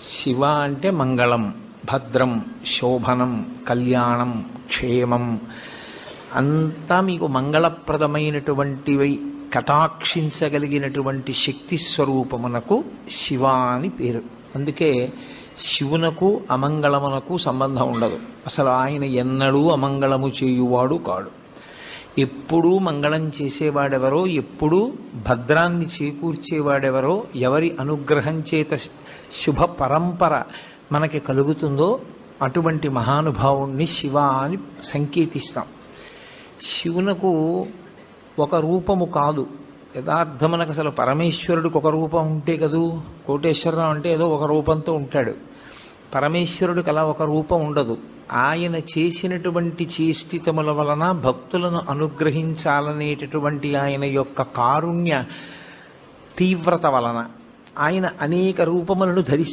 శివ అంటే మంగళం, భద్రం, శోభనం, కళ్యాణం, క్షేమం అంతా మీకు మంగళప్రదమైనటువంటివి కటాక్షించగలిగినటువంటి శక్తి స్వరూపమునకు శివ అని పేరు. అందుకే శివునకు అమంగళమునకు సంబంధం ఉండదు. అసలు ఆయన ఎన్నడూ అమంగళము చేయువాడు కాడు. ఎప్పుడూ మంగళం చేసేవాడెవరో, ఎప్పుడూ భద్రాన్ని చేకూర్చేవాడెవరో, ఎవరి అనుగ్రహం చేత శుభ పరంపర మనకి కలుగుతుందో అటువంటి మహానుభావుణ్ణి శివ అని సంకేతిస్తాం. శివునకు ఒక రూపము కాదు, యథార్థమునకు అసలు పరమేశ్వరుడికి ఒక రూపం ఉంటే కదూ. కోటేశ్వరరావు అంటే ఏదో ఒక రూపంతో ఉంటాడు. పరమేశ్వరుడికి అలా ఒక రూపం ఉండదు. ఆయన చేసినటువంటి చేష్టితముల వలన భక్తులను అనుగ్రహించాలనేటటువంటి ఆయన యొక్క కారుణ్య తీవ్రత వలన ఆయన అనేక రూపములను ధరిస్తారు.